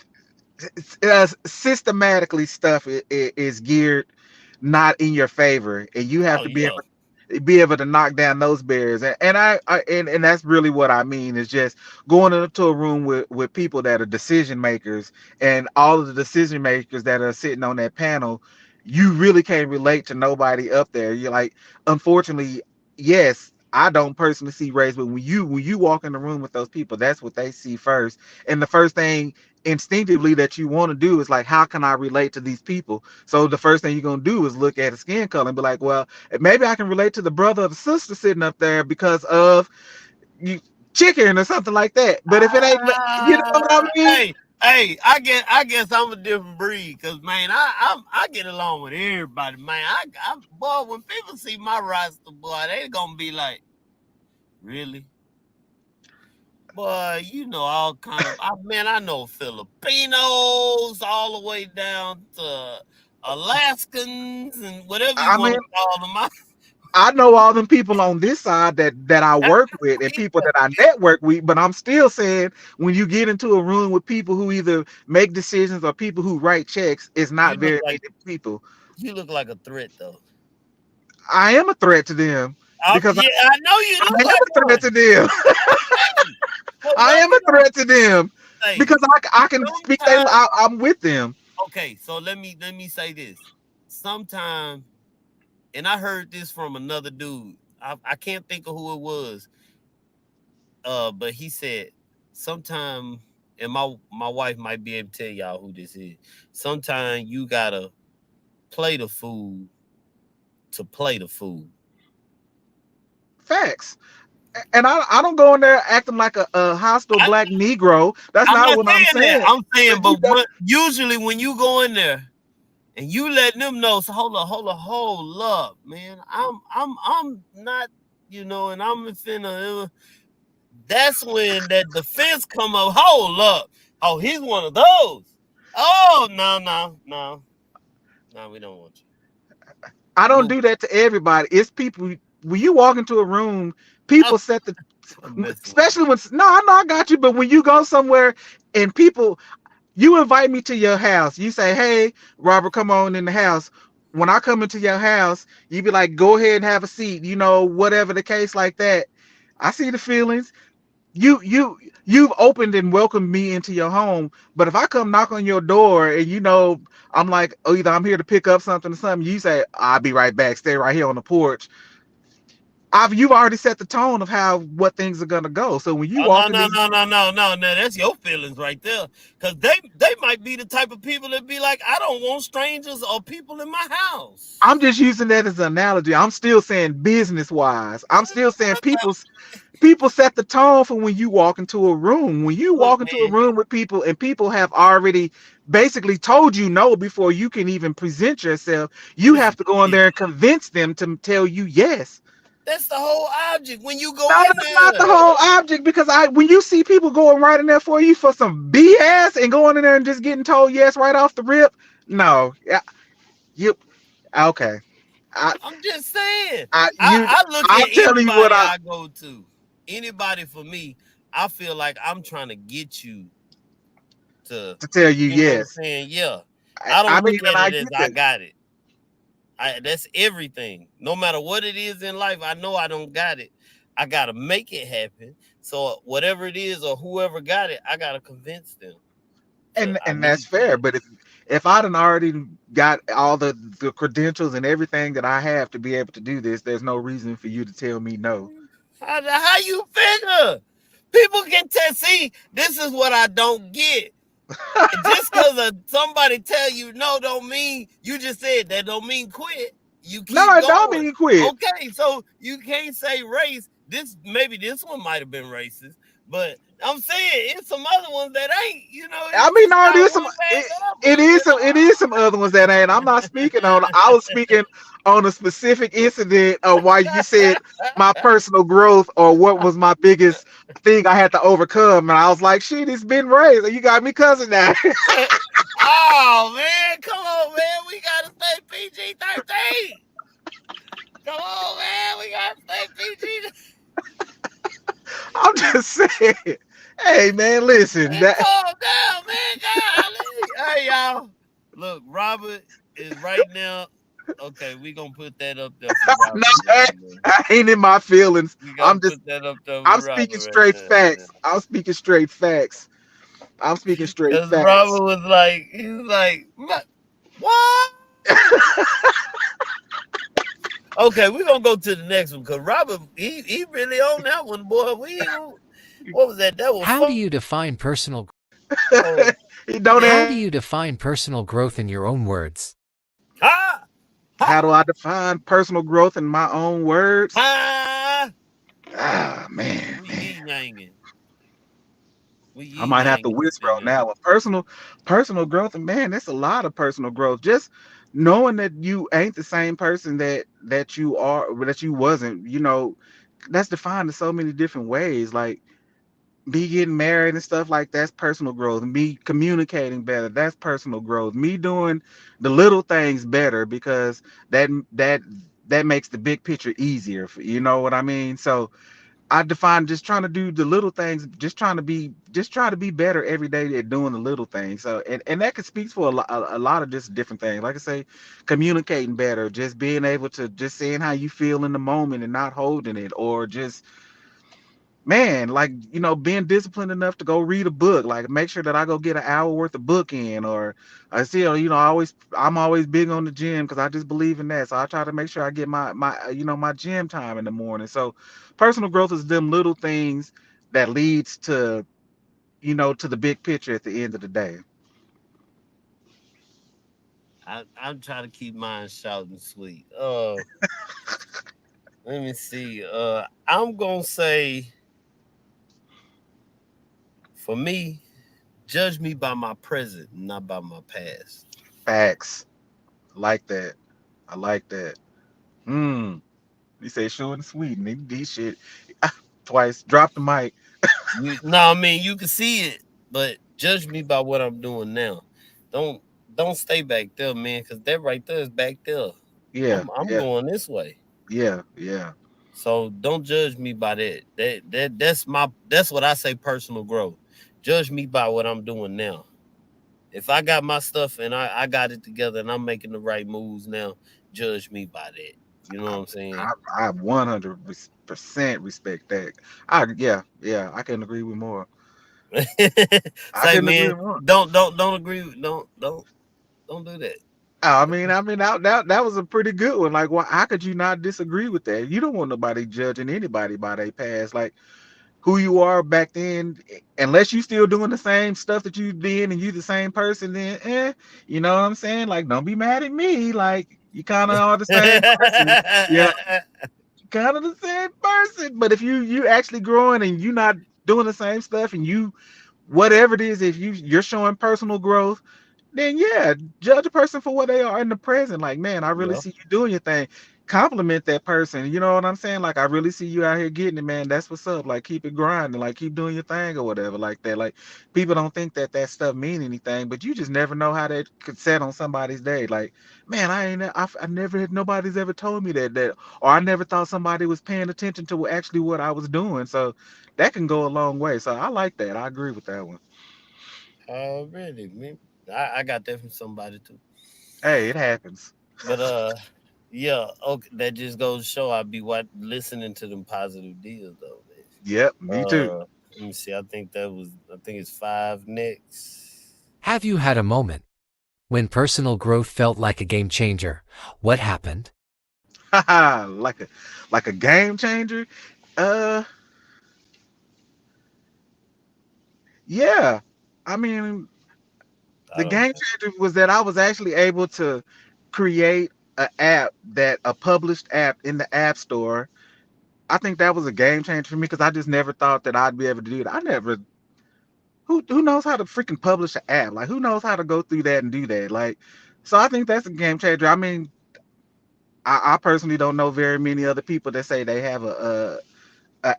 systematically stuff is geared not in your favor, and you have Oh to yeah, be able to knock down those barriers. And that's really what I mean is just going into a room with people that are decision makers, and all of the decision makers that are sitting on that panel, you really can't relate to nobody up there. You're like, unfortunately, yes, I don't personally see race, but when you walk in the room with those people, that's what they see first. And the first thing instinctively that you want to do is like, how can I relate to these people? So the first thing you're gonna do is look at a skin color and be like, well, maybe I can relate to the brother or the sister sitting up there because of you chicken or something like that. But if it ain't, you know what I mean? hey, hey, I guess I'm a different breed, cause man, I get along with everybody, man. Boy, when people see my roster, boy, they gonna be like, really? Boy, all kind of, man, I know Filipinos all the way down to Alaskans and whatever you I want mean, to call them. I know all them people on this side that I work with and people that I network with, but I'm still saying when you get into a room with people who either make decisions or people who write checks, it's not You look very like many people. you look like a threat, though. I am a threat to them because Yeah, I know you I look am like a threat one. to them. Hey, but I am a threat to them say because I can speak. sometimes. I'm with them. Okay, so let me say this. Sometimes, and I heard this from another dude. I can't think of who it was. But he said sometime, and my wife might be able to tell y'all who this is. Sometimes you gotta play the food to play the food. Facts. And I don't go in there acting like a hostile I, black Negro. That's I'm not not what I'm saying that. saying. I'm saying, But you but know, usually when you go in there and you letting them know, so hold up, man. I'm not, and I'm finna. That's when that defense come up. Hold up. Oh, he's one of those. Oh, no, we don't want you. I don't Move. do that to everybody. It's people. When you walk into a room, I'm, people set the, I'm messing with you. especially when no, I know I got you. But when you go somewhere and people, you invite me to your house. You say, "Hey, Robert, come on in the house." When I come into your house, you be like, "Go ahead and have a seat." Whatever the case like that. I see the feelings. You've opened and welcomed me into your home. But if I come knock on your door and I'm like, oh, either I'm here to pick up something or something, you say, I'll be right back, stay right here on the porch. You've already set the tone of how what things are gonna go. So when you Oh no walk in no this, no no no no no! That's your feelings right there. Cause they might be the type of people that be like, I don't want strangers or people in my I'm house. just using that as an analogy. I'm still saying business wise. I'm still saying people set the tone for when you walk into a room. When you Look, walk into a man. room with people and people have already basically told you no before you can even present yourself, you Listen have to to go in me. there and convince them to tell you yes. That's the whole object when you No, go in that's not the there. whole object because when you see people going right in there for you for some BS and going in there and just getting told yes right off the rip, no, yeah, you okay. I, I'm just saying. I, I, you, I look I'm at telling you what anybody I go to. Anybody for me, I feel like I'm trying to get you to, to tell you you know what I'm yes. saying? Yeah. I, I I don't mean, look and at I it as get I that. got it. That's everything. No matter what it is in life, I know I don't got it. I gotta make it happen. So whatever it is or whoever got it, I gotta convince them to I And that's need fair. this. But if I'd already got all the credentials and everything that I have to be able to do this, there's no reason for you to tell me no. How you figure? People can tell. See, this is what I don't get. Just because somebody tell you no, don't mean you just said that. Don't mean quit. You No, keep it don't going. mean quit. Okay, so you can't say race. Maybe this one might have been racist, But I'm saying it's some other ones that ain't. I It's mean, just no, it not is some. one bad It, the other it one. is some. It is some other ones that ain't. I'm not speaking on. I was speaking on a specific incident of why you said my personal growth or what was my biggest thing I had to overcome, and I was like, shit, it's been raised. You got me cousin now. Oh man, come on, man. We gotta stay PG-13. Come on, man. We gotta stay PG. I'm just saying. Hey, man, listen. Man, That calm down, man. Golly. Hey, y'all. Look, Robert is right now. Okay, we gonna put that up there for no, Robert I, right now. I ain't in my feelings. We gotta I'm just. put that up there for I'm speaking Robert right straight now, man. facts. I'm speaking straight facts. I'm speaking straight Cause facts. Robert was like, he was like, what? Okay, we're gonna go to the next one because Robert, he really on that one, boy. We ain't gonna, what was that? That was How do fun. you define personal He don't How have. do you define personal growth in your own words? Ha How ha do I define personal growth in my own words? ha. Ah, man, We man. yin yanging. We I yin might have to yanging up whisper in on there. that one. Personal growth, and man, that's a lot of personal growth. Just knowing that you ain't the same person that you are, or that you wasn't. That's defined in so many different ways. Like me getting married and stuff like that's personal growth. Me communicating better, that's personal growth. Me doing the little things better because that that that makes the big picture easier. You know what I mean? So I define just trying to do the little things, just try to be better every day at doing the little things. So and that could speak for a lot of just different things. Like I say, communicating better, just being able to just saying how you feel in the moment and not holding it, or just man, like being disciplined enough to go read a book, like make sure that I go get an hour worth of book in, or I see, I'm always big on the gym because I just believe in that. So I try to make sure I get my gym time in the morning. So personal growth is them little things that leads to the big picture at the end of the day. I'm trying to keep mine short and sweet. Let me see. I'm gonna say for me, judge me by my present, not by my past. Facts. I like that. I like that. Hmm. He say short and sweet, and he shit twice. Drop the mic. No, I mean you can see it, but judge me by what I'm doing now. Don't don't stay back there, man, because that right there is back there. Yeah, I'm yeah, going this way. yeah, yeah. So don't judge me by that. That's what I say personal growth. Judge me by what I'm doing now. If I got my stuff and I got it together and I'm making the right moves now, judge me by that. You know what I I'm saying? I 100% respect that. Yeah, yeah, I couldn't agree with more. I Say couldn't agree man, with more. don't agree don't do that. I mean that was a pretty good one. Like, why? How could you not disagree with that? You don't want nobody judging anybody by their past, like who you are back then. Unless you still doing the same stuff that you did and you the same person, then you know what I'm saying? Like, don't be mad at me. Like, you kind of are the same person. Yeah, kind of the same person. But if you actually growing and you not doing the same stuff, and you whatever it is, if you're showing personal growth, then yeah, judge a person for what they are in the present. Like, man, I really Yeah. see you doing your thing. Compliment that person. You know what I'm saying? Like, I really see you out here getting it, man. That's what's up. Like, keep it grinding. Like, keep doing your thing or whatever, like that. Like, people don't think that stuff mean anything, but you just never know how that could set on somebody's day. Like, man, I never had nobody's ever told me that, or I never thought somebody was paying attention to actually what I was doing. So that can go a long way. So I like that. I agree with that one. Already, man. I got that from somebody too. Hey, it happens. But yeah, okay, that just goes to show I be listening to them positive deals though, man. Yep, me too. Let me see. I think it's five next. Have you had a moment when personal growth felt like a game changer? What happened? Haha, like a game changer. Uh, yeah. I mean, I the don't game know. changer was that I was actually able to create a published app in the App Store I think that was a game changer for me because I just never thought that I'd be able to do that. I never. Who knows how to freaking publish an app? Like who knows how to go through that and do that? Like, so I think that's a game changer. I mean, I personally don't know very many other people that say they have a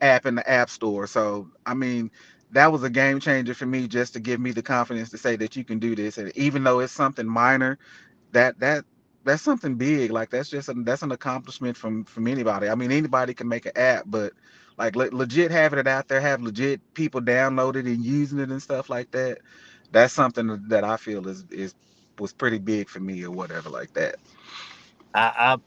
app in the app store. So I mean, that was a game changer for me just to give me the confidence to say that you can do this. And even though it's something minor, that that that's something big. Like that's an accomplishment from anybody. I mean, anybody can make an app, but like legit having it out there, have legit people download it and using it and stuff like that. That's something that I feel is was pretty big for me or whatever like that. I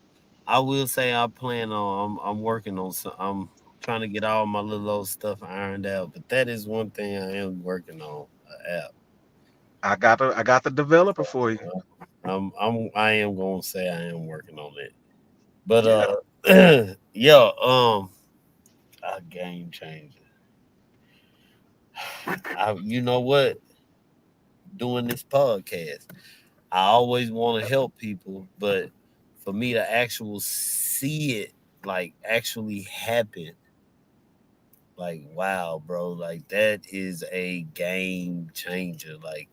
I will say I plan on. I'm working on some. I'm trying to get all my little old stuff ironed out. But that is one thing I am working on. An app. I got the developer for you. I am gonna say I am working on it. But Yeah, yeah, a game changer. You know what? Doing this podcast, I always want to help people, but for me to actual see it like actually happen, like wow, bro, like that is a game changer. Like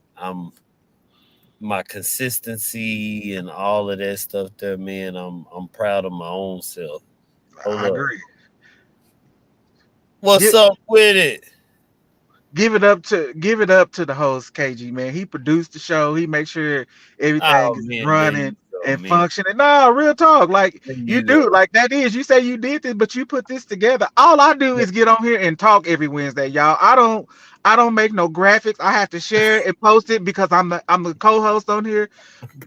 my consistency and all of that stuff there, man. I'm proud of my own self. Hold I up. agree. What's Give up with it? give it up to the host KG, man. He produced the show. He makes sure everything Oh is man, there you running go, and man. functioning. No, real talk. Like There you you do. go. Like that is. You say you did this, but you put this together. All I do is get on here and talk every Wednesday, y'all. I don't make no graphics. I have to share it and post it because I'm the co-host on here.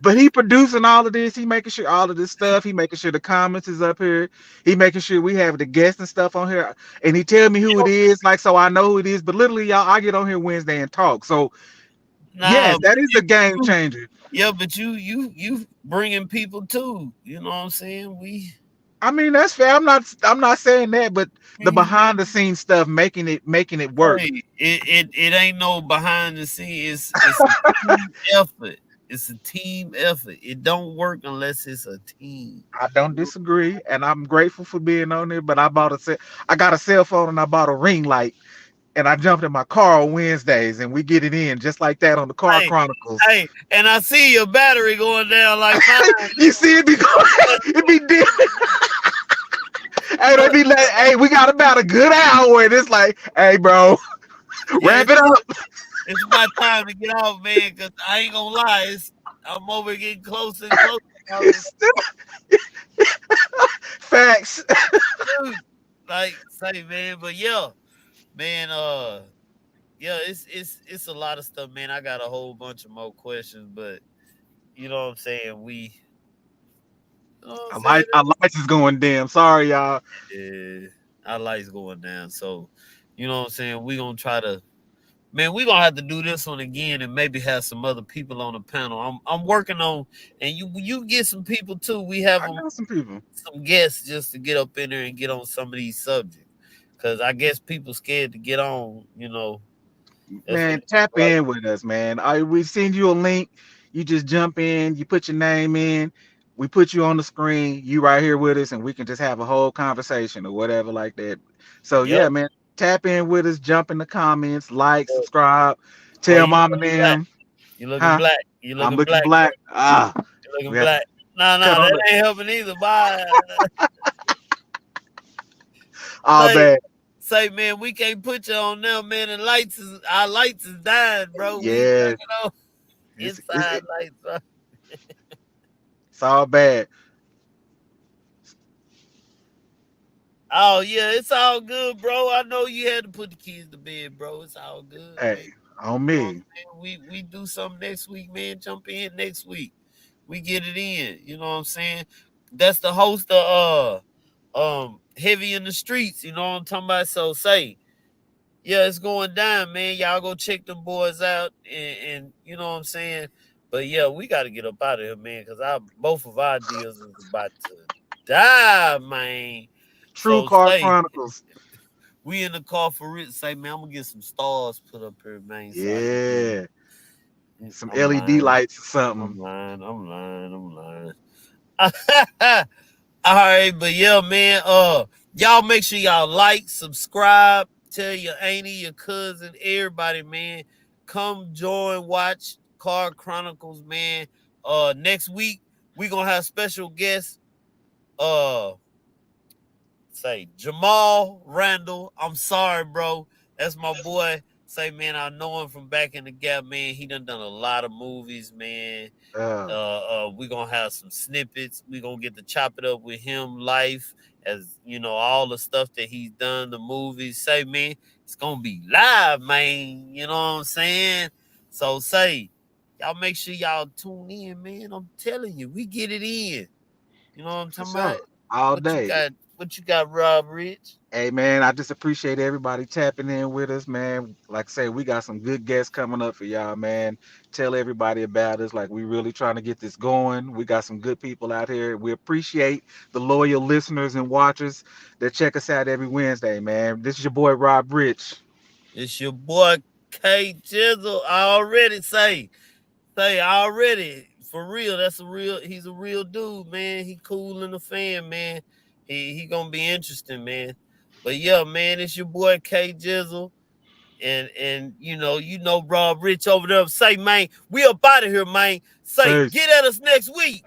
But he producing all of this. He making sure all of this stuff. He making sure the comments is up here. He making sure we have the guests and stuff on here. And he tell me who it is, like so I know who it is. But literally, y'all, I get on here Wednesday and talk. So Nah, yes, but that is a game you, changer. yeah, but you bringing people too. You know what I'm saying? I mean, that's fair. I'm not saying that, but the We behind the scenes stuff, making it work. Hey, it ain't no behind the scenes. It's a team effort. It's a team effort. It don't work unless it's a team. I don't disagree, and I'm grateful for being on there. But I got a cell phone and I bought a ring light, and I jumped in my car on Wednesdays, and we get it in just like that on the Car Hey, Chronicles. hey, and I see your battery going down like mine. You see it be it be dim. Hey, they But be like, hey, we got about a good hour, and it's like, hey, bro, yeah, wrap it up. it's my time to get off, man. Cause I ain't gonna lie, I'm over getting closer and closer. I was Facts. dude, like say, man. But yeah, man. Yeah, it's a lot of stuff, man. I got a whole bunch of more questions, but you know what I'm saying. You know what I'm Our saying. lights is going dim. Sorry, y'all. Yeah, our lights going down. So, you know what I'm saying? We gonna try to man, we gonna have to do this one again and maybe have some other people on the panel. I'm working on and you get some people too. We have I know some people. some guests just to get up in there and get on some of these subjects. Cause I guess people scared to get on, you know. That's what Man, it tap like. in with us, man. We send you a link. You just jump in. You put your name in. We put you on the screen. You right here with us, and we can just have a whole conversation or whatever like that. So Yep. yeah, man, tap in with us. Jump in the comments, like, subscribe, Well, tell mom and them. you looking Huh? black. You I'm looking looking black, bro. black. You We looking have to black. No, cut on that the ain't helping either. Bye. all say, bad. man, we can't put you on now, man. The lights is our lights is dying, bro. We Yeah, working on inside lights, bro. it's all bad. Oh yeah, it's all good, bro. I know you had to put the kids to bed, bro. It's all good, Hey, man. on You know what me. I'm saying? We do something next week, man. Jump in next week. We get it in. You know what I'm saying? That's the host of Heavy in the Streets. You know what I'm talking about? So say, yeah, it's going down, man. Y'all go check them boys out, and you know what I'm saying. But yeah, we got to get up out of here, man, because our both of our deals is about to die, man. True So Car say Chronicles. we in the car for it. Say, man, I'm gonna get some stars put up here, man, so I can hear Yeah, you. some I'm LED lying. lights or something. I'm lying. I'm lying. I'm lying. All right, but yeah, man. Y'all make sure y'all like, subscribe, tell your auntie, your cousin, everybody, man. Come join, watch Car Chronicles, man. Next week we gonna have special guests. Uh, say Jamal Randall. I'm sorry, bro. That's my boy. Say, man, I know him from back in the gap, man. He done a lot of movies, man. Uh, We gonna have some snippets. We gonna get to chop it up with him live, as you know, all the stuff that he's done, the movies. Say, man, it's gonna be live, man. You know what I'm saying? So say, y'all make sure y'all tune in, man. I'm telling you, we get it in. You know what I'm for talking sure. about? All What you day. got? What you got, Rob Rich? Hey man, I just appreciate everybody tapping in with us, man. Like I say, we got some good guests coming up for y'all, man. Tell everybody about us. Like we really trying to get this going. We got some good people out here. We appreciate the loyal listeners and watchers that check us out every Wednesday, man. This is your boy Rob Rich. It's your boy K Jizzle. I already say already for real. That's a real. He's a real dude, man. He cool in the fan, man. He gonna be interesting, man. But yeah, man, it's your boy K Jizzle. And you know Rob Rich over there. Say, man, we up out of here, man. Say, Peace. get at us next week.